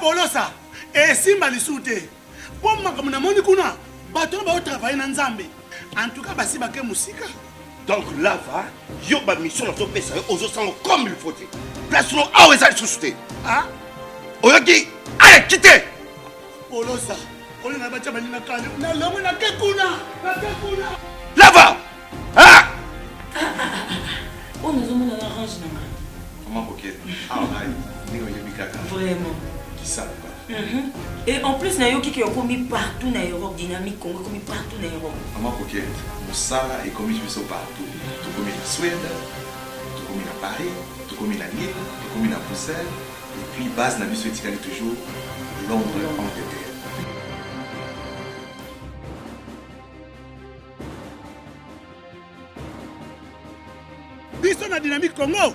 Polosa, et Simba Lissoute. Pour moi, comme on a kuna, bateau va travailler dans Zambé. En tout cas, basi baké musika. Donc là, va, yo ba mission dans ton pays, aux autres comme il faut. Place nous à où est-ce souté. Ah? Oyoki, allez, quittez. Polosa, on est là-bas, on est là-bas, Là-bas. Ah! On nous a mis dans la range. Comment ok? Ah, vraiment. Qui ça? Et en plus, il y a qui ont commis partout dans l'Europe, dynamique, Congo, commis partout dans l'Europe. Comment ok? Moussala est commis partout. Tout commis en Suède, tout commis à Paris, tout commis à Lille, tout commis à Bruxelles. Et puis, base n'a plus toujours Londres, Angleterre. Biso na dynamique Congo,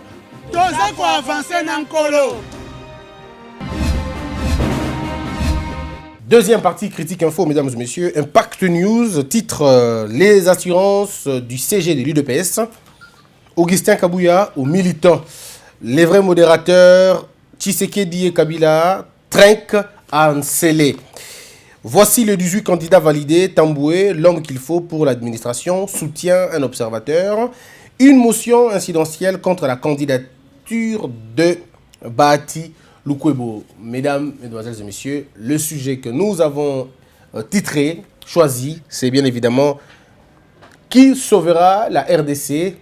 toza ko avancer na nkolo. Deuxième partie, critique info, mesdames et messieurs. Impact News, titre les assurances du CG de l'UDPS. Augustin Kabouya aux militants. Les vrais modérateurs, Tshisekedi et Kabila, trinquent à Nsele. Voici le 18 candidats validés. Tamboué, l'homme qu'il faut pour l'administration, soutient un observateur. Une motion incidentielle contre la candidature de Bahati Lukwebo. Mesdames, mesdemoiselles et messieurs, le sujet que nous avons titré, choisi, c'est bien évidemment qui sauvera la RDC.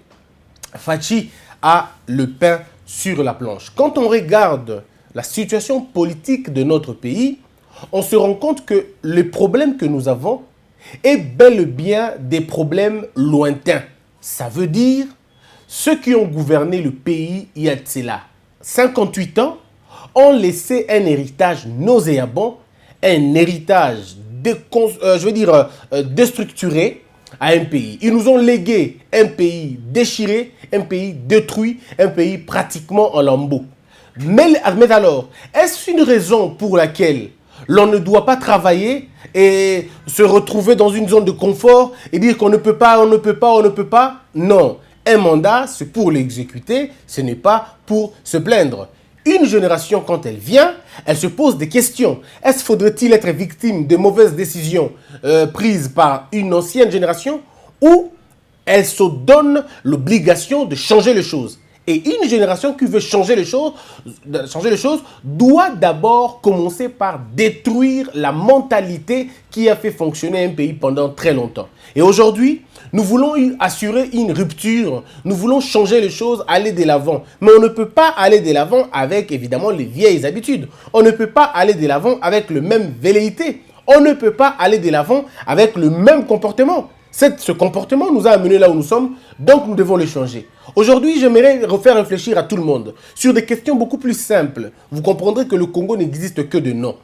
Fachi a le pain sur la planche. Quand on regarde la situation politique de notre pays, on se rend compte que les problèmes que nous avons est bel et bien des problèmes lointains. Ça veut dire ceux qui ont gouverné le pays il y a de cela 58 ans ont laissé un héritage nauséabond, un héritage déstructuré à un pays. Ils nous ont légué un pays déchiré, un pays détruit, un pays pratiquement en lambeaux. Mais alors, est-ce une raison pour laquelle l'on ne doit pas travailler et se retrouver dans une zone de confort et dire qu'on ne peut pas, on ne peut pas, on ne peut pas? Non. Un mandat, c'est pour l'exécuter, ce n'est pas pour se plaindre. Une génération, quand elle vient, elle se pose des questions. Est-ce faudrait-il être victime de mauvaises décisions prises par une ancienne génération ou elle se donne l'obligation de changer les choses? Et une génération qui veut changer les choses doit d'abord commencer par détruire la mentalité qui a fait fonctionner un pays pendant très longtemps. Et aujourd'hui, nous voulons assurer une rupture, nous voulons changer les choses, aller de l'avant. Mais on ne peut pas aller de l'avant avec évidemment les vieilles habitudes. On ne peut pas aller de l'avant avec le même velléité. On ne peut pas aller de l'avant avec le même comportement. Ce comportement nous a amenés là où nous sommes, donc nous devons le changer. Aujourd'hui, j'aimerais refaire réfléchir à tout le monde sur des questions beaucoup plus simples. Vous comprendrez que le Congo n'existe que de nom.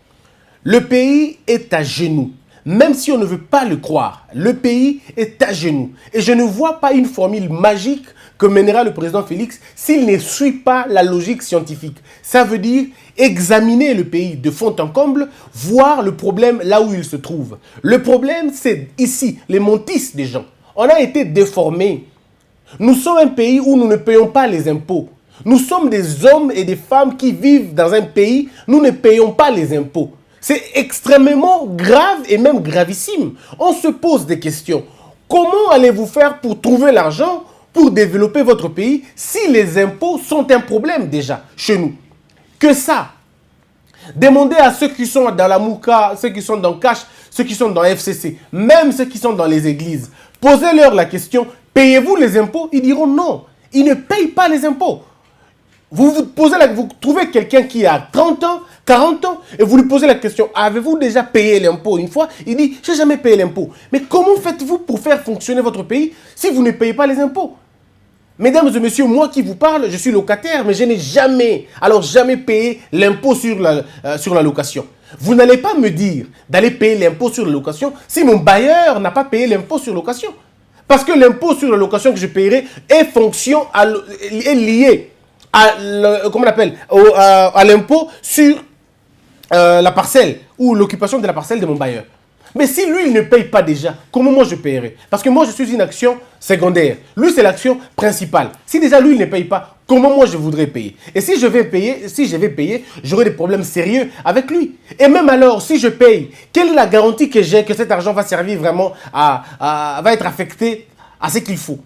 Le pays est à genoux. Même si on ne veut pas le croire, le pays est à genoux. Et je ne vois pas une formule magique que mènera le président Félix s'il ne suit pas la logique scientifique. Ça veut dire examiner le pays de fond en comble, voir le problème là où il se trouve. Le problème, c'est ici, les montis des gens. On a été déformés. Nous sommes un pays où nous ne payons pas les impôts. Nous sommes des hommes et des femmes qui vivent dans un pays, nous ne payons pas les impôts. C'est extrêmement grave et même gravissime. On se pose des questions. Comment allez-vous faire pour trouver l'argent pour développer votre pays si les impôts sont un problème déjà chez nous? Que ça. Demandez à ceux qui sont dans la Mouka, ceux qui sont dans Cash, ceux qui sont dans FCC, même ceux qui sont dans les églises. Posez-leur la question, payez-vous les impôts? Ils diront non, ils ne payent pas les impôts. Vous trouvez quelqu'un qui a 30 ans, 40 ans, et vous lui posez la question, avez-vous déjà payé l'impôt une fois? Il dit, je n'ai jamais payé l'impôt. Mais comment faites-vous pour faire fonctionner votre pays si vous ne payez pas les impôts? Mesdames et messieurs, moi qui vous parle, je suis locataire, mais je n'ai jamais payé l'impôt sur la location. Vous n'allez pas me dire d'aller payer l'impôt sur la location si mon bailleur n'a pas payé l'impôt sur la location. Parce que l'impôt sur la location que je paierai est lié à l'impôt sur la parcelle ou l'occupation de la parcelle de mon bailleur. Mais si lui, il ne paye pas déjà, comment moi je paierai? Parce que moi, je suis une action secondaire. Lui, c'est l'action principale. Si déjà lui, il ne paye pas, comment moi je voudrais payer? Et si je vais payer, j'aurai des problèmes sérieux avec lui. Et même alors, si je paye, quelle est la garantie que j'ai que cet argent va servir vraiment va être affecté à ce qu'il faut?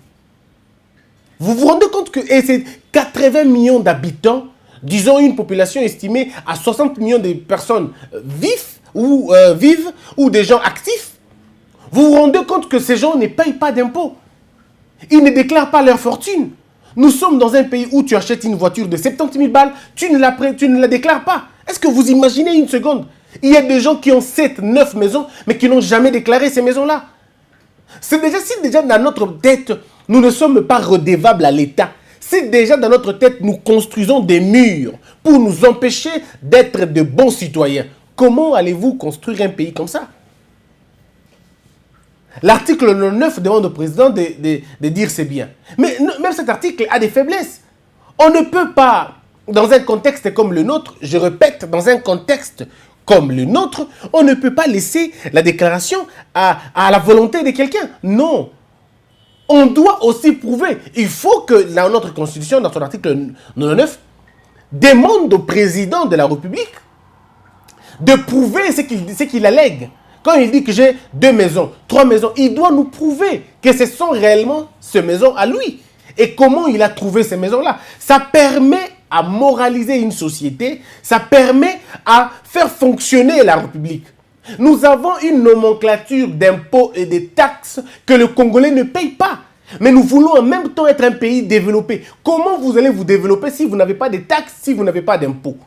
Vous vous rendez compte que c'est 80 millions d'habitants, disons une population estimée à 60 millions de personnes vivent ou des gens actifs. Vous vous rendez compte que ces gens ne payent pas d'impôts. Ils ne déclarent pas leur fortune. Nous sommes dans un pays où tu achètes une voiture de 70 000 balles, tu ne la déclares pas. Est-ce que vous imaginez une seconde? Il y a des gens qui ont 7, 9 maisons, mais qui n'ont jamais déclaré ces maisons-là. Si déjà dans notre tête, nous ne sommes pas redevables à l'État, si déjà dans notre tête, nous construisons des murs pour nous empêcher d'être de bons citoyens, comment allez-vous construire un pays comme ça? L'article 9 demande au président de dire c'est bien. Mais même cet article a des faiblesses. On ne peut pas, dans un contexte comme le nôtre, je répète, dans un contexte comme le nôtre, on ne peut pas laisser la déclaration à la volonté de quelqu'un. Non. On doit aussi prouver. Il faut que dans notre constitution, dans son article 9, demande au président de la République de prouver ce qu'il allègue. Quand il dit que j'ai 2 maisons, 3 maisons, il doit nous prouver que ce sont réellement ces maisons à lui. Et comment il a trouvé ces maisons-là. Ça permet à moraliser une société, ça permet à faire fonctionner la République. Nous avons une nomenclature d'impôts et de taxes que le Congolais ne paye pas. Mais nous voulons en même temps être un pays développé. Comment vous allez vous développer si vous n'avez pas de taxes, si vous n'avez pas d'impôts?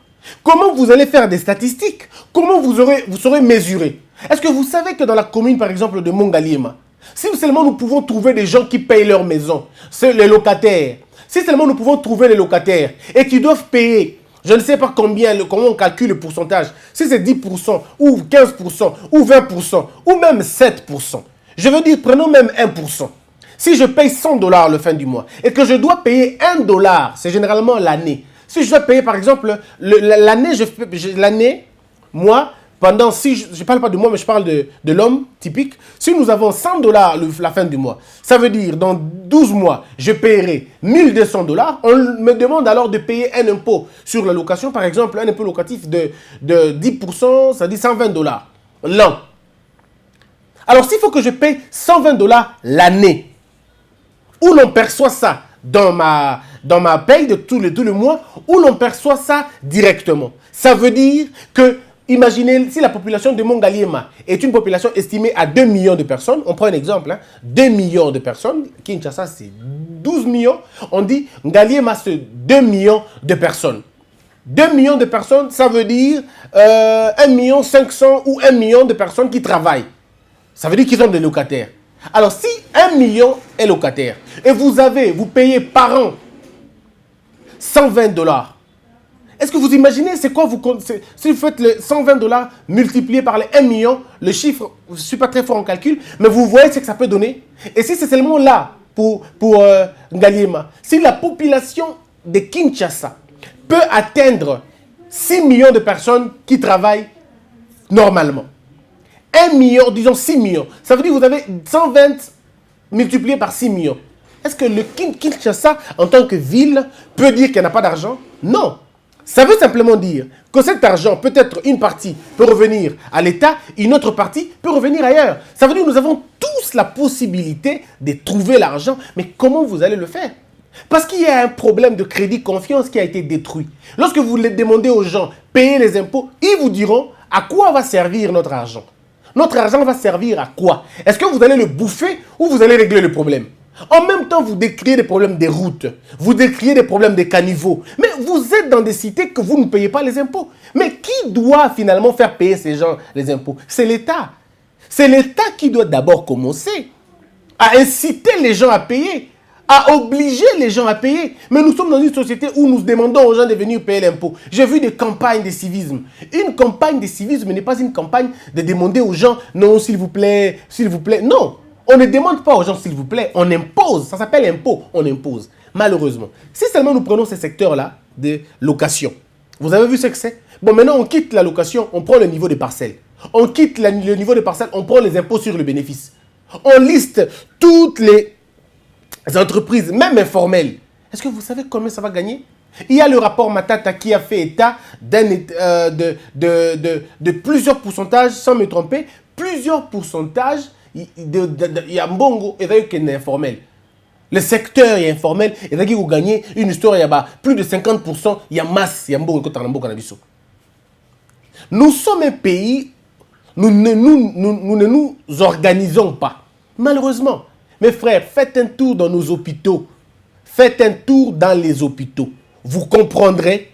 Comment vous allez faire des statistiques? Comment vous saurez mesurer? Est-ce que vous savez que dans la commune, par exemple, de Mongaliema, si seulement nous pouvons trouver des gens qui payent leur maison, c'est les locataires, si seulement nous pouvons trouver les locataires et qui doivent payer, je ne sais pas comment on calcule le pourcentage, si c'est 10% ou 15% ou 20% ou même 7%, je veux dire, prenons même 1%. Si je paye $100 le fin du mois et que je dois payer $1, c'est généralement l'année. Si je dois payer, par exemple, l'année, moi, pendant, si je ne parle pas de moi, mais je parle de l'homme typique, si nous avons $100 la fin du mois, ça veut dire dans 12 mois, je paierai $1 200. On me demande alors de payer un impôt sur la location, par exemple, un impôt locatif de 10%, ça dit $120 l'an. Alors, s'il faut que je paye $120 l'année, où l'on perçoit ça dans ma paye de tous les mois, où l'on perçoit ça directement. Ça veut dire que, imaginez, si la population de Mongaliema est une population estimée à 2 millions de personnes, on prend un exemple, 2 millions de personnes, Kinshasa c'est 12 millions, on dit Ngaliema c'est 2 millions de personnes. 2 millions de personnes, ça veut dire 1 500 000 ou 1 million de personnes qui travaillent. Ça veut dire qu'ils ont des locataires. Alors, si 1 million est locataire et vous payez par an $120, est-ce que vous imaginez c'est quoi si vous faites les $120 multiplié par les 1 million, le chiffre, je ne suis pas très fort en calcul, mais vous voyez ce que ça peut donner. Et si c'est seulement là pour Ngaliema, si la population de Kinshasa peut atteindre 6 millions de personnes qui travaillent normalement, 1 million, disons 6 millions. Ça veut dire que vous avez 120 multiplié par 6 millions. Est-ce que le Kinshasa, en tant que ville, peut dire qu'il n'a pas d'argent? Non. Ça veut simplement dire que cet argent, peut-être une partie peut revenir à l'État, une autre partie peut revenir ailleurs. Ça veut dire que nous avons tous la possibilité de trouver l'argent, mais comment vous allez le faire? Parce qu'il y a un problème de crédit confiance qui a été détruit. Lorsque vous les demandez aux gens, payez les impôts, ils vous diront à quoi va servir notre argent. Notre argent va servir à quoi? Est-ce que vous allez le bouffer ou vous allez régler le problème? En même temps, vous décriez des problèmes des routes, vous décriez des problèmes des caniveaux. Mais vous êtes dans des cités que vous ne payez pas les impôts. Mais qui doit finalement faire payer ces gens les impôts? C'est l'État. C'est l'État qui doit d'abord commencer à inciter les gens à payer, à obliger les gens à payer. Mais nous sommes dans une société où nous demandons aux gens de venir payer l'impôt. J'ai vu des campagnes de civisme. Une campagne de civisme n'est pas une campagne de demander aux gens « Non, s'il vous plaît, s'il vous plaît ». Non, on ne demande pas aux gens « S'il vous plaît ». On impose. Ça s'appelle impôt. On impose. Malheureusement. Si seulement nous prenons ces secteurs-là de location, vous avez vu ce que c'est? Bon, maintenant, on quitte la location, on prend le niveau des parcelles. On quitte le niveau des parcelles, on prend les impôts sur le bénéfice. On liste toutes les entreprises, même informelles. Est-ce que vous savez combien ça va gagner? Il y a le rapport Matata qui a fait état de plusieurs pourcentages, sans me tromper, plusieurs pourcentages, il y a Mbongo et il y a informel. Le secteur est informel, et il vous gagnez une histoire, il y a plus de 50%, il y a masse, il y a Mbongo. Nous sommes un pays, nous ne nous organisons pas. Malheureusement. Mes frères, faites un tour dans nos hôpitaux. Faites un tour dans les hôpitaux. Vous comprendrez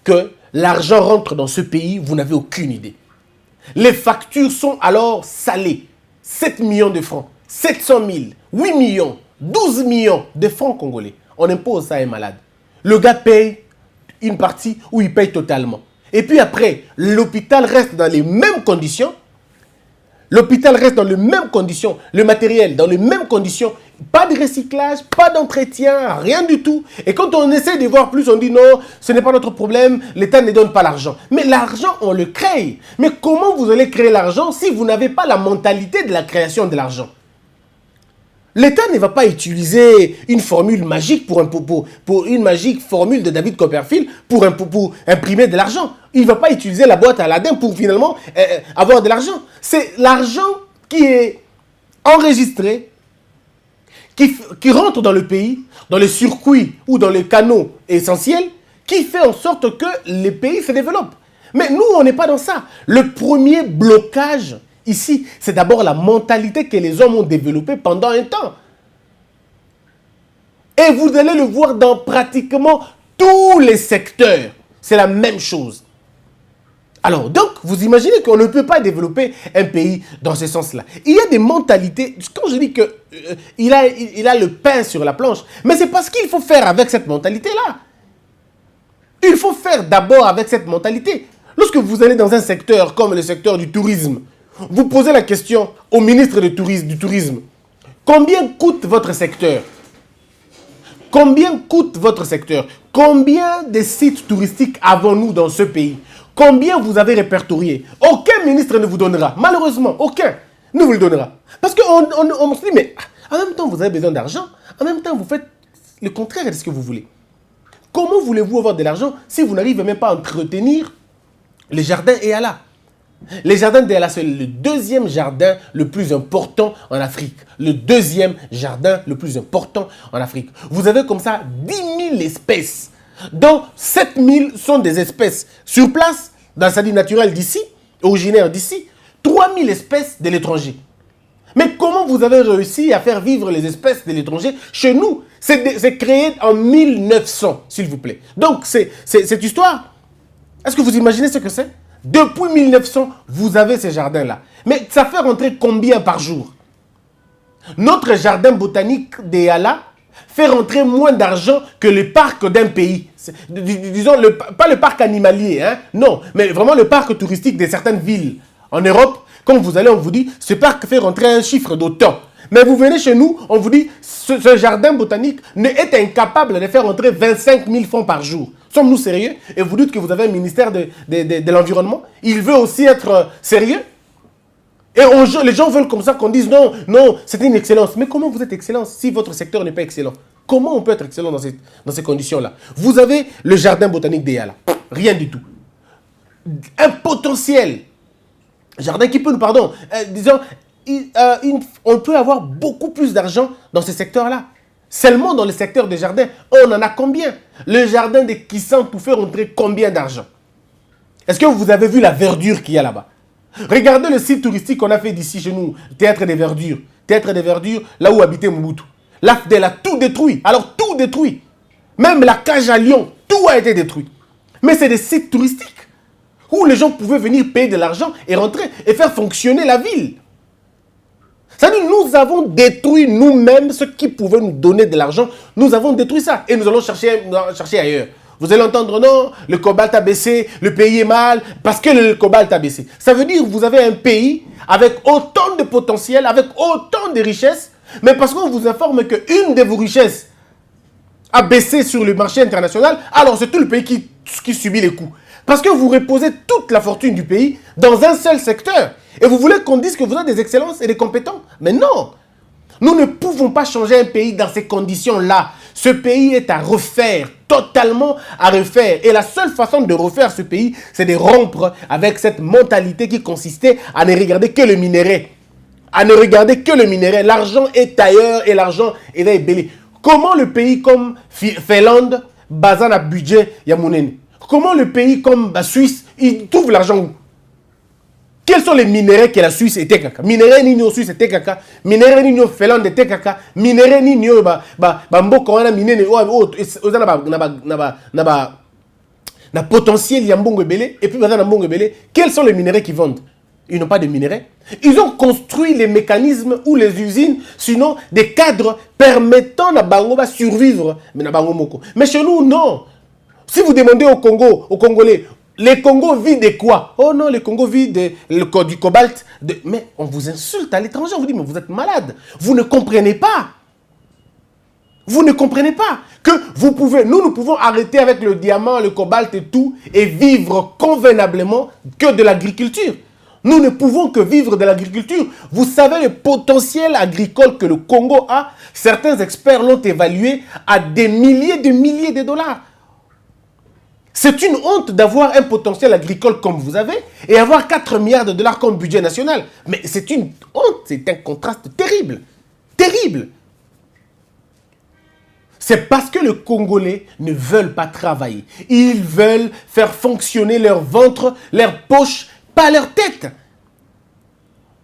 que l'argent rentre dans ce pays, vous n'avez aucune idée. Les factures sont alors salées. 7 millions de francs, 700 000, 8 millions, 12 millions de francs congolais. On impose ça à un malade. Le gars paye une partie ou il paye totalement. Et puis après, l'hôpital reste dans les mêmes conditions. L'hôpital reste dans les mêmes conditions, le matériel dans les mêmes conditions, pas de recyclage, pas d'entretien, rien du tout. Et quand on essaie de voir plus, on dit non, ce n'est pas notre problème, l'État ne donne pas l'argent. Mais l'argent, on le crée. Mais comment vous allez créer l'argent si vous n'avez pas la mentalité de la création de l'argent? L'État ne va pas utiliser une formule magique pour une magique formule de David Copperfield pour imprimer de l'argent. Il ne va pas utiliser la boîte à Aladdin pour finalement avoir de l'argent. C'est l'argent qui est enregistré, qui rentre dans le pays, dans les circuits ou dans les canaux essentiels, qui fait en sorte que les pays se développent. Mais nous, on n'est pas dans ça. Le premier blocage ici, c'est d'abord la mentalité que les hommes ont développée pendant un temps. Et vous allez le voir dans pratiquement tous les secteurs. C'est la même chose. Alors, donc, vous imaginez qu'on ne peut pas développer un pays dans ce sens-là. Il y a des mentalités. Quand je dis qu'il a le pain sur la planche, mais c'est parce qu'il faut faire avec cette mentalité-là. Il faut faire d'abord avec cette mentalité. Lorsque vous allez dans un secteur comme le secteur du tourisme, vous posez la question au ministre du tourisme. Combien coûte votre secteur? Combien coûte votre secteur? Combien de sites touristiques avons-nous dans ce pays? Combien vous avez répertorié? Aucun ministre ne vous donnera. Malheureusement, aucun ne vous le donnera. Parce qu'on se dit, mais en même temps, vous avez besoin d'argent. En même temps, vous faites le contraire de ce que vous voulez. Comment voulez-vous avoir de l'argent si vous n'arrivez même pas à entretenir les jardins et à là? Les jardins d'Eyala, c'est le deuxième jardin le plus important en Afrique. Le deuxième jardin le plus important en Afrique. Vous avez comme ça 10 000 espèces, dont 7 000 sont des espèces sur place, dans sa vie naturelle d'ici, originaire d'ici, 3 000 espèces de l'étranger. Mais comment vous avez réussi à faire vivre les espèces de l'étranger chez nous? C'est créé en 1900, s'il vous plaît. Donc, c'est cette histoire. Est-ce que vous imaginez ce que c'est? Depuis 1900, vous avez ces jardins-là. Mais ça fait rentrer combien par jour? Notre jardin botanique d'Eyala fait rentrer moins d'argent que le parc d'un pays. Disons, pas le parc animalier, hein? Non, mais vraiment le parc touristique de certaines villes. En Europe, quand vous allez, on vous dit, ce parc fait rentrer un chiffre d'autant. Mais vous venez chez nous, on vous dit, ce jardin botanique est incapable de faire rentrer 25 000 francs par jour. Sommes-nous sérieux? Et vous dites que vous avez un ministère de l'environnement? Il veut aussi être sérieux? Et les gens veulent comme ça qu'on dise non, non, c'est une excellence. Mais comment vous êtes excellent si votre secteur n'est pas excellent? Comment on peut être excellent dans ces conditions-là? Vous avez le jardin botanique d'Eyala. Rien du tout. Un potentiel. Jardin qui peut nous, pardon, disons, on peut avoir beaucoup plus d'argent dans ce secteur-là. Seulement dans le secteur des jardins, on en a combien? Le jardin de Kissan fait rentrer combien d'argent? Est-ce que vous avez vu la verdure qu'il y a là-bas? Regardez le site touristique qu'on a fait d'ici chez nous, Théâtre des Verdures. Théâtre des Verdures, là où habitait Mobutu. L'AFDEL a tout détruit. Alors tout détruit. Même la cage à lion, tout a été détruit. Mais c'est des sites touristiques où les gens pouvaient venir payer de l'argent et rentrer et faire fonctionner la ville. C'est-à-dire, nous avons détruit nous-mêmes ce qui pouvait nous donner de l'argent. Nous avons détruit ça et nous allons chercher ailleurs. Vous allez entendre, non, le cobalt a baissé, le pays est mal, parce que le cobalt a baissé. Ça veut dire que vous avez un pays avec autant de potentiel, avec autant de richesses, mais parce qu'on vous informe qu'une de vos richesses a baissé sur le marché international, alors c'est tout le pays qui subit les coûts. Parce que vous reposez toute la fortune du pays dans un seul secteur. Et vous voulez qu'on dise que vous avez des excellences et des compétents. Mais non. Nous ne pouvons pas changer un pays dans ces conditions-là. Ce pays est à refaire, totalement à refaire. Et la seule façon de refaire ce pays, c'est de rompre avec cette mentalité qui consistait à ne regarder que le minerai. À ne regarder que le minerai. L'argent est ailleurs et l'argent est là belé. Comment le pays comme Finlande, basé un budget Yamounene? Comment le pays comme la Suisse, il trouve l'argent où? Quels sont les minéraux que la Suisse était caca? Minéraux ni Suisse était caca. Minéraux ni Finlande était caca. Minéraux ni mboka wana minene na potentiel ya mbongo belé et puis baza na mbongo belé. Quels sont les minéraux qui vendent? Ils n'ont pas de minerais. Ils ont construit les mécanismes ou les usines, sinon des cadres permettant à bango de survivre. Mais chez nous, non. Si vous demandez au Congo, aux Congolais, les Congos vivent de quoi? Oh non, les Congos vivent du cobalt. Mais on vous insulte à l'étranger, on vous dit, mais vous êtes malade. Vous ne comprenez pas. Vous ne comprenez pas que nous pouvons arrêter avec le diamant, le cobalt et tout, et vivre convenablement que de l'agriculture. Nous ne pouvons que vivre de l'agriculture. Vous savez le potentiel agricole que le Congo a. Certains experts l'ont évalué à des milliers de dollars. C'est une honte d'avoir un potentiel agricole comme vous avez et avoir 4 milliards de dollars comme budget national. Mais c'est une honte, c'est un contraste terrible. Terrible. C'est parce que les Congolais ne veulent pas travailler. Ils veulent faire fonctionner leur ventre, leur poche, pas leur tête.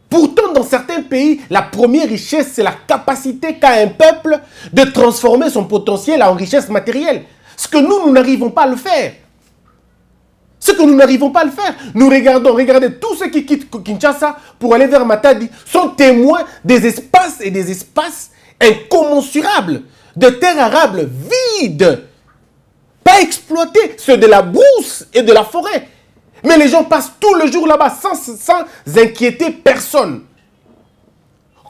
Pourtant, dans certains pays, la première richesse, c'est la capacité qu'a un peuple de transformer son potentiel en richesse matérielle. Ce que nous n'arrivons pas à le faire. Nous regardez, tous ceux qui quittent Kinshasa pour aller vers Matadi sont témoins des espaces et des espaces incommensurables, de terres arables vides, pas exploitées, ceux de la brousse et de la forêt. Mais les gens passent tout le jour là-bas sans inquiéter personne.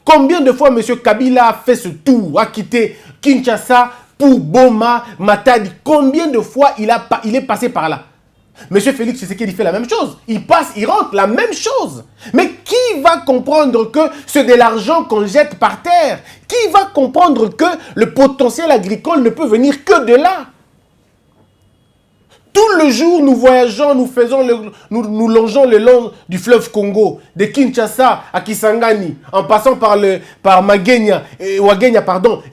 Combien de fois M. Kabila a fait ce tour, a quitté Kinshasa pour Boma, Matadi? Combien de fois il est passé par là? M. Félix Tshisekedi fait la même chose. Il passe, il rentre, la même chose. Mais qui va comprendre que c'est de l'argent qu'on jette par terre? Qui va comprendre que le potentiel agricole ne peut venir que de là? Tout le jour, nous voyageons, nous longeons le long du fleuve Congo, de Kinshasa à Kisangani, en passant par Magenya, Wagenya,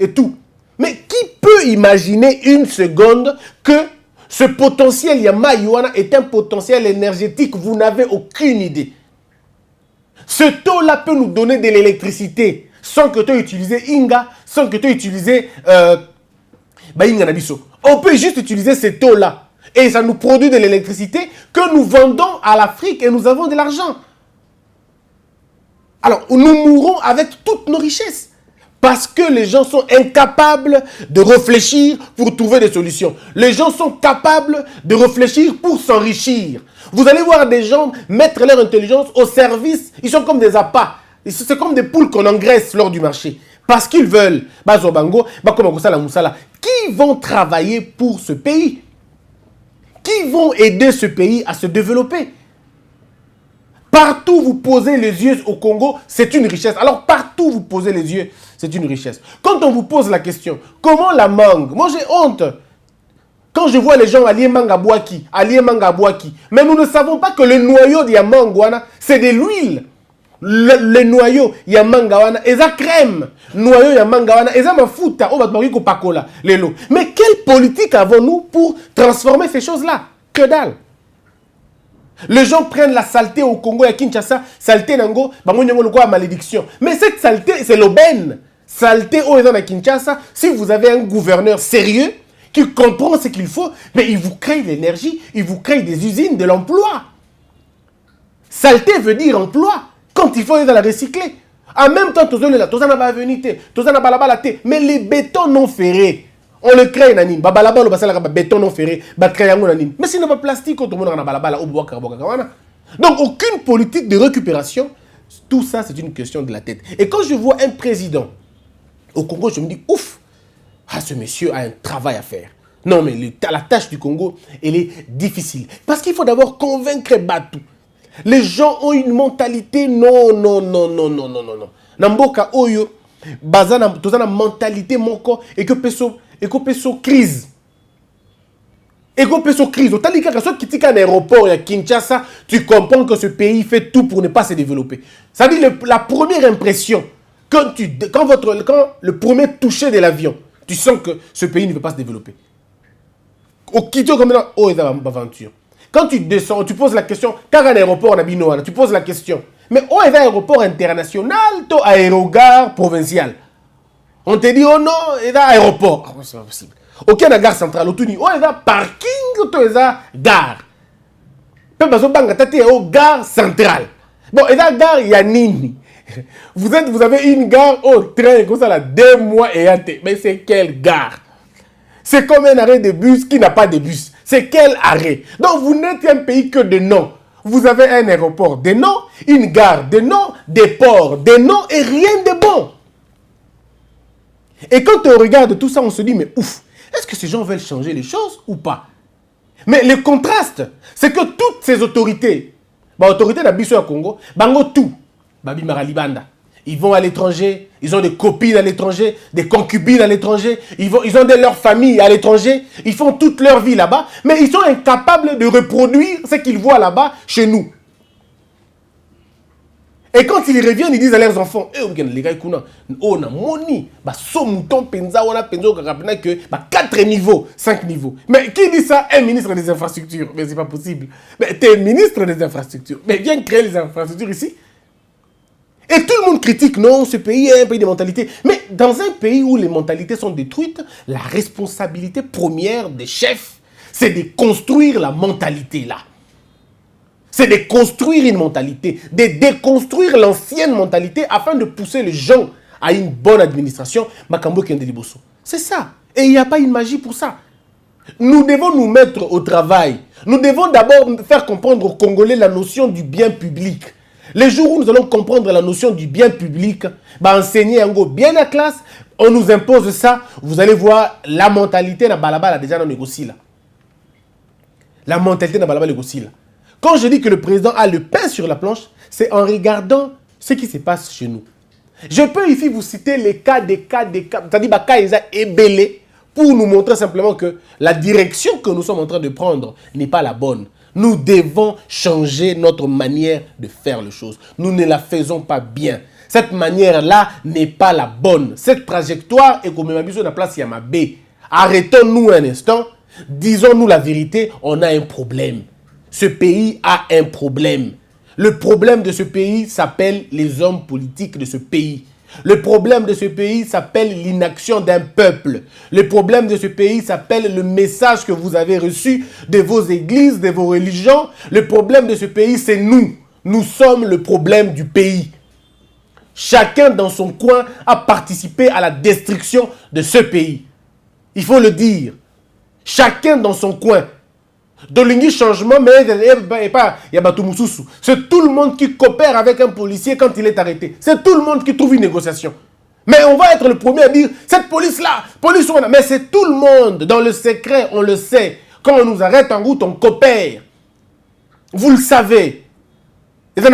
et tout. Mais qui peut imaginer une seconde que ce potentiel Yamayuana est un potentiel énergétique? Vous n'avez aucune idée. Ce taux-là peut nous donner de l'électricité sans que tu aies utilisé Inga, sans que tu aies utilisé Inga Nabiso. On peut juste utiliser ce taux-là. Et ça nous produit de l'électricité que nous vendons à l'Afrique et nous avons de l'argent. Alors, nous mourrons avec toutes nos richesses. Parce que les gens sont incapables de réfléchir pour trouver des solutions. Les gens sont capables de réfléchir pour s'enrichir. Vous allez voir des gens mettre leur intelligence au service. Ils sont comme des appâts. C'est comme des poules qu'on engraisse lors du marché. Parce qu'ils veulent. Qui vont travailler pour ce pays? Qui vont aider ce pays à se développer? Partout vous posez les yeux au Congo, c'est une richesse. Alors partout vous posez les yeux, c'est une richesse. Quand on vous pose la question, comment la mangue? Moi j'ai honte. Quand je vois les gens allier manga boaki, mais nous ne savons pas que le noyau de Yamanguana, c'est de l'huile. Le noyau Yamangawana, et ça crème. Noyau Yamangawana, et ça mafuta, pakola, lelo. Mais quelle politique avons-nous pour transformer ces choses-là? Que dalle. Les gens prennent la saleté au Congo et à Kinshasa, saleté nango, malédiction. Mais cette saleté, c'est l'aubaine. Saleté au Kinshasa, si vous avez un gouverneur sérieux, qui comprend ce qu'il faut, mais il vous crée l'énergie, il vous crée des usines, de l'emploi. Saleté veut dire emploi. Quand il faut aller dans la recycler. En même temps, mais les bétons non ferrés, on le crée nanim. Béton non ferré, mais s'il n'y a pas de plastique, donc aucune politique de récupération. Tout ça, c'est une question de la tête. Et quand je vois un président au Congo, je me dis, ouf, ce monsieur a un travail à faire. Non, mais la tâche du Congo, elle est difficile. Parce qu'il faut d'abord convaincre Batu. Les gens ont une mentalité non. Namboka oyo, bazana, tozana mentalité moko, et que peso crise. Et qu'on peut se crise. Autant dire que quand tu es à l'aéroport à Kinshasa, tu comprends que ce pays fait tout pour ne pas se développer. Ça veut dire la première impression, quand le premier toucher de l'avion, tu sens que ce pays ne veut pas se développer. Au Quito, comme dans aventure. Quand tu descends, tu poses la question, car à l'aéroport, tu poses la question. Mais où est l'aéroport international, ou aérogare provincial? On te dit, oh non, il y a aéroport. Ah, c'est pas possible. Ok, la gare centrale, oh, il y a parking, il y a gare. Même si il y a une gare centrale. Bon, il y a une gare, il y a Nini. Vous avez une gare au train, comme ça, là, 2 mois et un thé. Mais c'est quelle gare? C'est comme un arrêt de bus qui n'a pas de bus. C'est quel arrêt? Donc, vous n'êtes un pays que de noms. Vous avez un aéroport de noms, une gare de noms, des ports de noms et rien de bon. Et quand on regarde tout ça, on se dit, mais ouf, est-ce que ces gens veulent changer les choses ou pas? Mais le contraste, c'est que toutes ces autorités, autorités d'Abisso à Congo, bango tout, Babi Maralibanda, ils vont à l'étranger, ils ont des copines à l'étranger, des concubines à l'étranger, ils ont leurs familles à l'étranger, ils font toute leur vie là-bas, mais ils sont incapables de reproduire ce qu'ils voient là-bas chez nous. Et quand ils reviennent, ils disent à leurs enfants, les gars, on a moni, so mouton penza, on a penza que 4 niveaux, 5 niveaux. Mais qui dit ça? Un ministre des infrastructures. Mais c'est pas possible. Mais tu es ministre des infrastructures. Mais viens créer les infrastructures ici. Et tout le monde critique, non, ce pays est un pays de mentalité. Mais dans un pays où les mentalités sont détruites, la responsabilité première des chefs, c'est de construire la mentalité là. C'est de construire une mentalité, de déconstruire l'ancienne mentalité afin de pousser les gens à une bonne administration. C'est ça. Et il n'y a pas une magie pour ça. Nous devons nous mettre au travail. Nous devons d'abord faire comprendre aux Congolais la notion du bien public. Les jours où nous allons comprendre la notion du bien public, enseigner bien la classe, on nous impose ça. Vous allez voir la mentalité na balabala déjà dans négocie là. La mentalité na balabala négocie là. Quand je dis que le président a le pain sur la planche, c'est en regardant ce qui se passe chez nous. Je peux ici vous citer les cas, c'est-à-dire cas ébélés pour nous montrer simplement que la direction que nous sommes en train de prendre n'est pas la bonne. Nous devons changer notre manière de faire les choses. Nous ne la faisons pas bien. Cette manière-là n'est pas la bonne. Cette trajectoire est comme ma la place Yamabé. Arrêtons-nous un instant. Disons-nous la vérité, on a un problème. Ce pays a un problème. Le problème de ce pays s'appelle les hommes politiques de ce pays. Le problème de ce pays s'appelle l'inaction d'un peuple. Le problème de ce pays s'appelle le message que vous avez reçu de vos églises, de vos religions. Le problème de ce pays, c'est nous. Nous sommes le problème du pays. Chacun dans son coin a participé à la destruction de ce pays. Il faut le dire. Chacun dans son coin. Dolingi changement, mais c'est tout le monde qui coopère avec un policier quand il est arrêté. C'est tout le monde qui trouve une négociation. Mais on va être le premier à dire, cette police-là, mais c'est tout le monde. Dans le secret, on le sait. Quand on nous arrête en route, on coopère. Vous le savez. Quand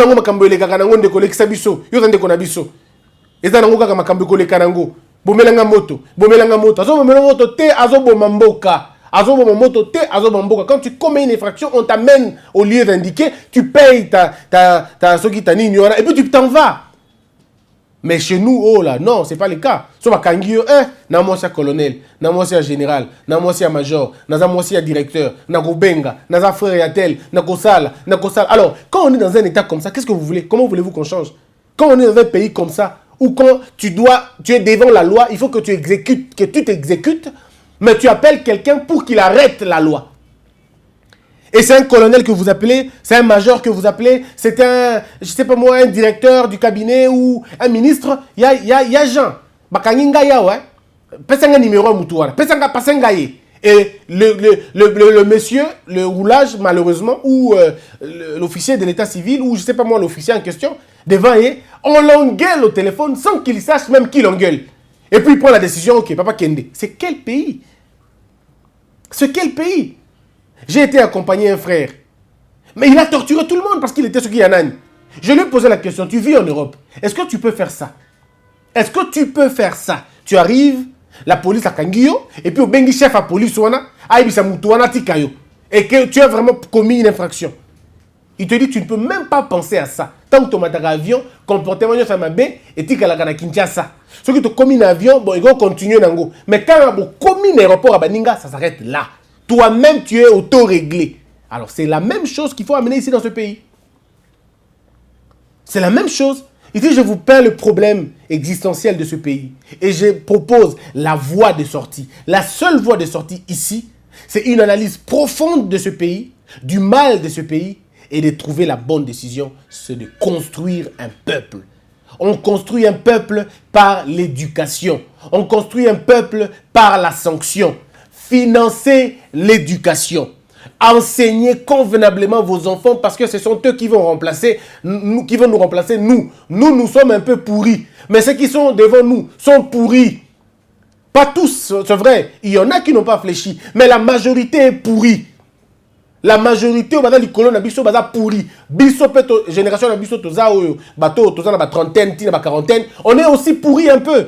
tu commets une infraction, on t'amène au lieu d'indiquer, tu payes et puis tu t'en vas. Mais chez nous, oh là, non, c'est pas le cas. So bakangio, na moi c'est colonel, na moi c'est général, na moi c'est major, na moi c'est directeur, na gobenga, na frère yatel, na kosala. Alors, quand on est dans un état comme ça, qu'est-ce que vous voulez? Comment voulez-vous qu'on change? Quand on est dans un pays comme ça, où quand tu es devant la loi, il faut que tu t'exécutes, mais tu appelles quelqu'un pour qu'il arrête la loi. Et c'est un colonel que vous appelez, c'est un major que vous appelez, c'est un, je sais pas moi, un directeur du cabinet ou un ministre. Il y a Jean. Bakaninga ya ouais. Pesanga numéro mutuara. Pesanga pasenga ye. Et le monsieur, le roulage malheureusement, ou l'officier de l'état civil, ou je sais pas moi, l'officier en question, devant ye, on l'engueule au téléphone sans qu'il sache même qui l'engueule. Et puis il prend la décision, ok, papa Kende. C'est quel pays? C'est quel pays? J'ai été accompagner un frère. Mais il a torturé tout le monde parce qu'il était sur Kianan. Je lui ai posé la question, tu vis en Europe. Est-ce que tu peux faire ça? Est-ce que tu peux faire ça? Tu arrives, la police à Kangio, et puis au bengi chef à police, et que tu as vraiment commis une infraction. Il te dit, tu ne peux même pas penser à ça. Tant que tu as un avion, comportement de Samabé, et tu as un Kinshasa. Ceux qui ont commis un avion, bon, ils vont continuer. Mais quand tu as commis un aéroport à Baninga, ça s'arrête là. Toi-même, tu es auto-réglé. Alors, c'est la même chose qu'il faut amener ici dans ce pays. C'est la même chose. Ici, je vous peins le problème existentiel de ce pays. Et je propose la voie de sortie. La seule voie de sortie ici, c'est une analyse profonde de ce pays, du mal de ce pays, et de trouver la bonne décision, c'est de construire un peuple. On construit un peuple par l'éducation. On construit un peuple par la sanction. Financez l'éducation. Enseignez convenablement vos enfants parce que ce sont eux qui vont remplacer, nous remplacer, nous. Nous sommes un peu pourris. Mais ceux qui sont devant nous sont pourris. Pas tous, c'est vrai. Il y en a qui n'ont pas fléchi. Mais la majorité est pourrie. La majorité au bazar likolo na biso bazar pourri. Biso peto génération na biso toza oyo bato toza na ba trentaine, tina ba quarantaine, on est aussi pourri un peu.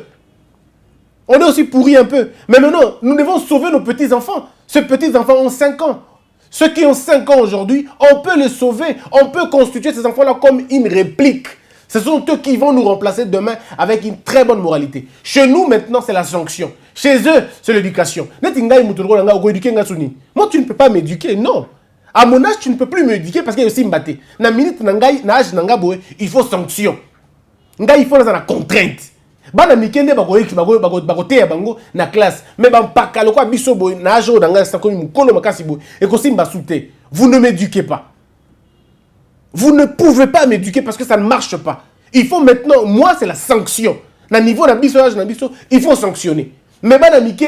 On est aussi pourri un peu. Mais maintenant, nous devons sauver nos petits-enfants. Ces petits-enfants ont 5 ans. Ceux qui ont 5 ans aujourd'hui, on peut les sauver. On peut constituer ces enfants-là comme une réplique. Ce sont eux qui vont nous remplacer demain avec une très bonne moralité. Chez nous, maintenant, c'est la sanction. Chez eux, c'est l'éducation. Moi, tu ne peux pas m'éduquer, non. À mon âge, tu ne peux plus m'éduquer parce qu'il y a aussi mbaté. Na minute nangai, na âge nanga boy, il faut sanction. Il faut la contrainte. Bana mikende bagote ya bango na classe. Mais bampaka lokwa biso boy na âge nanga sa komi mukolo makasi boy. Et ko simba soute. Vous ne m'éduquez pas. Vous ne pouvez pas m'éduquer parce que ça ne marche pas. Il faut maintenant, moi c'est la sanction. Na niveau na biso âge na biso, il faut sanctionner. Mais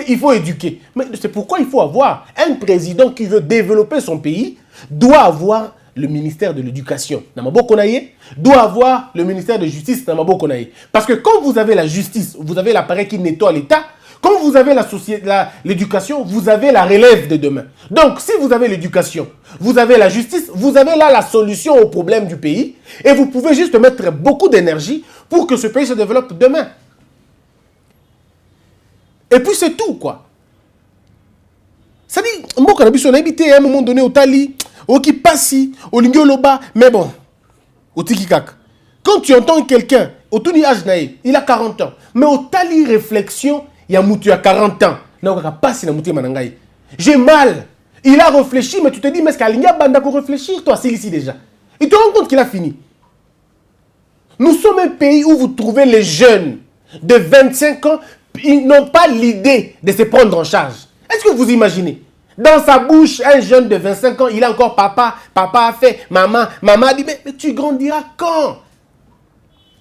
il faut éduquer. Mais c'est pourquoi il faut avoir un président qui veut développer son pays, doit avoir le ministère de l'éducation. Doit avoir le ministère de justice. Parce que quand vous avez la justice, vous avez l'appareil qui nettoie l'État. Quand vous avez l'éducation, vous avez la relève de demain. Donc, si vous avez l'éducation, vous avez la justice, vous avez là la solution aux problèmes du pays. Et vous pouvez juste mettre beaucoup d'énergie pour que ce pays se développe demain. Et puis c'est tout, quoi. Ça dit, moi, quand on a habité à un moment donné au Tali, au Kipasi, au Lingioloba, mais bon, au Tikikak. Quand tu entends quelqu'un, au Tuni Ajnaï, il a 40 ans, mais au Tali réflexion, il y a Moutu à 40 ans. J'ai mal. Il a réfléchi, mais tu te dis, mais est-ce qu'il y a Banda pour réfléchir, toi, c'est ici déjà. Il te rend compte qu'il a fini. Nous sommes un pays où vous trouvez les jeunes de 25 ans. Ils n'ont pas l'idée de se prendre en charge. Est-ce que vous imaginez? Dans sa bouche, un jeune de 25 ans, il a encore papa. Papa a fait, maman a dit, mais tu grandiras quand?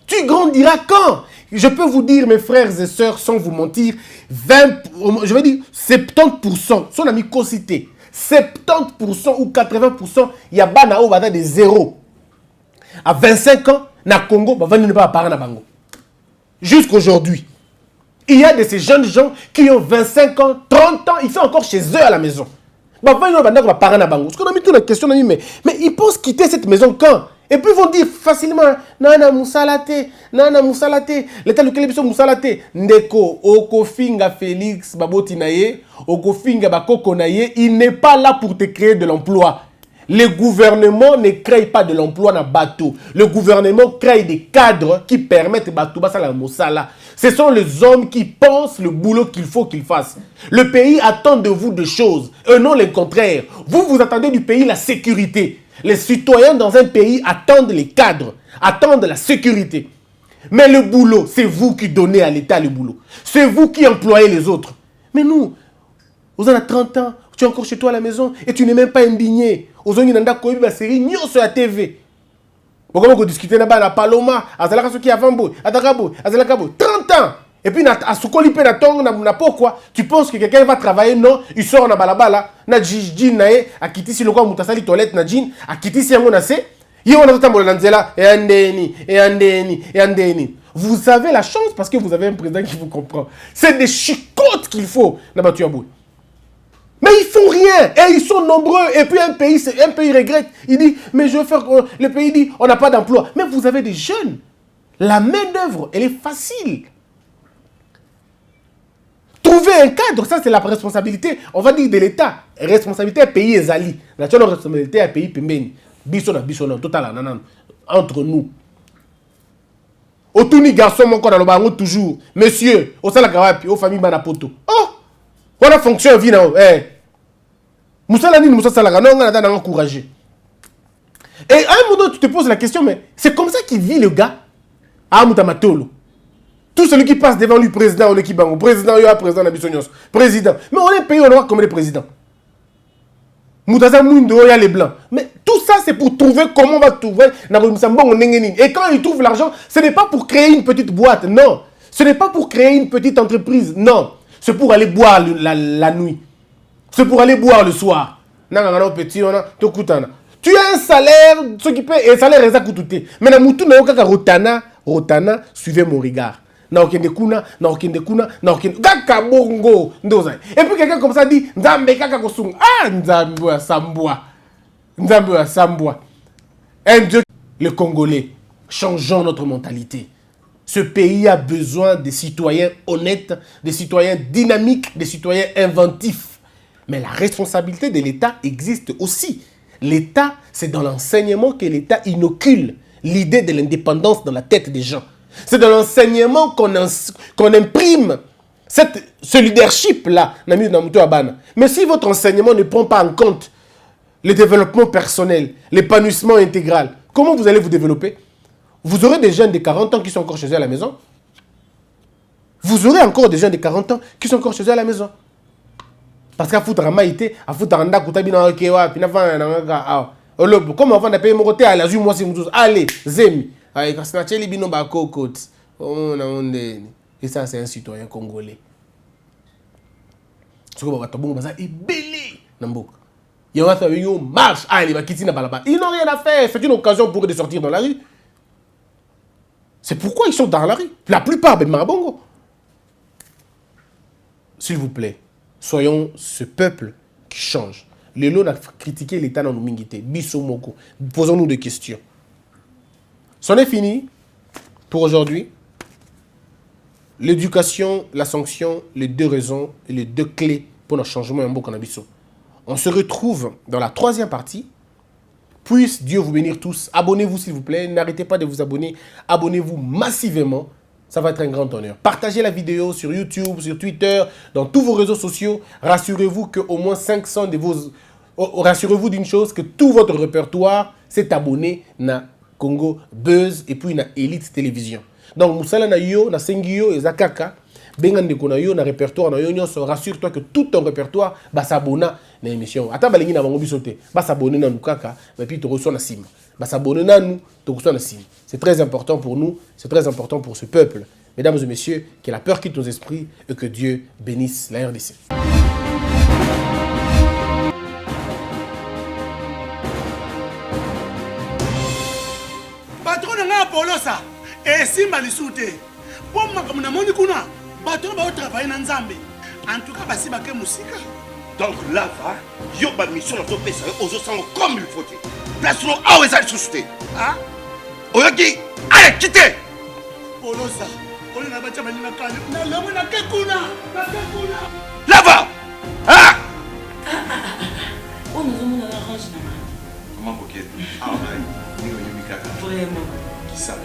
Tu grandiras quand? Je peux vous dire, mes frères et sœurs, sans vous mentir, 70%, son ami co-cité, 70% ou 80%, il y a Banao Bada de zéro. À 25 ans, na Congo, bah, ne pas parler na bango. Jusqu'aujourd'hui. Il y a de ces jeunes gens qui ont 25 ans, 30 ans, ils sont encore chez eux à la maison. Mais ils pensent quitter cette maison quand? Et puis ils vont dire facilement, Nana Moussalate, l'État lequel est Moussalate, Ndeko, Okofinga Félix, Babotinaye, Okofinga Bakokonaye, il n'est pas là pour te créer de l'emploi. Le gouvernement ne crée pas de l'emploi dans bateau. Le gouvernement crée des cadres qui permettent bateau la Moussala. Ce sont les hommes qui pensent le boulot qu'il faut qu'ils fassent. Le pays attend de vous des choses, et non le contraire. Vous attendez du pays la sécurité. Les citoyens dans un pays attendent les cadres, attendent la sécurité. Mais le boulot, c'est vous qui donnez à l'État le boulot. C'est vous qui employez les autres. Mais nous, vous en avez 30 ans, tu es encore chez toi à la maison et tu n'es même pas indigné. Vous avez une série sur la TV. Vous discutez là-bas, la Paloma, Azalaka Soki Avambo, Adagabo, Azalakabo, 30 ans. Et puis, à Soukoli Penatong, na pourquoi tu penses que quelqu'un va travailler? Non, il sort na balabala, na djin nae, a quitté si le quoi moutasali toilette na djin, a quitté si on a se, y on a tout un nanzela, et andeni. Vous avez la chance parce que vous avez un président qui vous comprend. C'est des chicotes qu'il faut, na batuabou. Mais ils font rien. Et ils sont nombreux. Et puis un pays regrette. Il dit, mais je veux faire... Le pays dit, on n'a pas d'emploi. Mais vous avez des jeunes. La main-d'œuvre, elle est facile. Trouver un cadre, ça c'est la responsabilité, on va dire de l'État. Responsabilité à pays ezali. La responsabilité à pays pembeni. Bisona, total, entre nous. Otuni garçon, mon corps, dans le toujours. Monsieur, au salakawapi, aux familles Manapoto. Oh! Voilà fonction, vie, non? Eh! Moussa Lani, Moussa Salaka, non, on a encouragé. Et à un moment, tu te poses la question, mais c'est comme ça qu'il vit le gars? Ah, Moutamatolo. Tout celui qui passe devant lui, président ou l'équipe bango, président, il y a président Nabissonios, président. Mais on est un pays, on voit comme les présidents. Moutaza Moundo, il y a les blancs. Mais tout ça, c'est pour trouver comment on va trouver. Et quand ils trouvent l'argent, ce n'est pas pour créer une petite boîte, non. Ce n'est pas pour créer une petite entreprise, non. C'est pour aller boire la nuit. C'est pour aller boire le soir. Tu as un salaire, ce qui paie, et un salaire est à coûter. Mais dans Moutou, Rotana, suivez mon regard. Et puis quelqu'un comme ça dit Nzambe kaka kosung. Ah, Nzambe wa Sambwa. Nzambe wa Sambwa. Un Dieu. Les Congolais, changeons notre mentalité. Ce pays a besoin de citoyens honnêtes, de citoyens dynamiques, de citoyens inventifs. Mais la responsabilité de l'État existe aussi. L'État, c'est dans l'enseignement que l'État inocule l'idée de l'indépendance dans la tête des gens. C'est dans l'enseignement qu'on imprime ce leadership-là. Mais si votre enseignement ne prend pas en compte le développement personnel, l'épanouissement intégral, comment vous allez vous développer? Vous aurez des jeunes de 40 ans qui sont encore chez eux à la maison. Vous aurez encore des jeunes de 40 ans qui sont encore chez eux à la maison. Parce qu'à foutre maïté, à foutre en dakutabina okewa, puis comme avant de payer mon côté à la zone, moi c'est mon allez, zemi. Et ça, c'est un citoyen congolais. Ils n'ont rien à faire. C'est une occasion pour eux de sortir dans la rue. C'est pourquoi ils sont dans la rue. La plupart, ben Marabongo. S'il vous plaît, soyons ce peuple qui change. Le lot a critiqué l'État dans nos mingité. Bissomoko. Posons-nous des questions. C'en est fini pour aujourd'hui. L'éducation, la sanction, les deux raisons et les deux clés pour notre changement en Bokanabissou. On se retrouve dans la troisième partie. Puisse Dieu vous bénir tous. Abonnez-vous s'il vous plaît. N'arrêtez pas de vous abonner. Abonnez-vous massivement. Ça va être un grand honneur. Partagez la vidéo sur YouTube, sur Twitter, dans tous vos réseaux sociaux. Rassurez-vous qu'au moins 500 de vos... Rassurez-vous d'une chose, que tout votre répertoire s'est abonné à Congo Buzz et puis na Elite Télévision. Donc, Moussala na yo, na Sengio et Zakaka, Bengande kona yo, na répertoire na yo, rassure-toi que tout ton répertoire va s'abonner à l'émission. Attends, balingi na bangobi sauter, va s'abonner na nous kaka, et puis tu reçois na sim. Va s'abonner na nous, tu reçois na sim. C'est très important pour nous, c'est très important pour ce peuple. Mesdames et messieurs, que la peur quitte nos esprits et que Dieu bénisse la RDC. Polosa et simba lisute pour makambo na moni kuna bato ba travailler na nzambe en tout cas basi bake musika. Donc là va yo ba mission na to pesa yo ozo sango comme il faut. Place no awe za susute. Ah oyoki allez quitter Polosa on na bacha bani na kanya na lemo na kekuna là va ah on nous a arrangé na comment coquette ah ouais vraiment. Ça.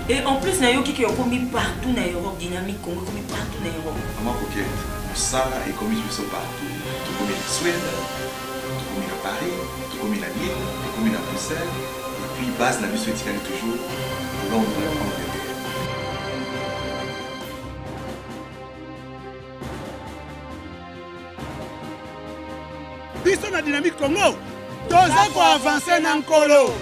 Et en plus, il y a commis partout dans l'Europe, dynamique, commis partout dans l'Europe. Comment coquette, ça est commis partout. Tout comme la Suède, tout comme la Paris, tout comme la Lille, tout comme la Bruxelles, et puis base la mission éthique toujours Londres, Angleterre. Biso na dynamique Congo, toza ko avancer na nkolo.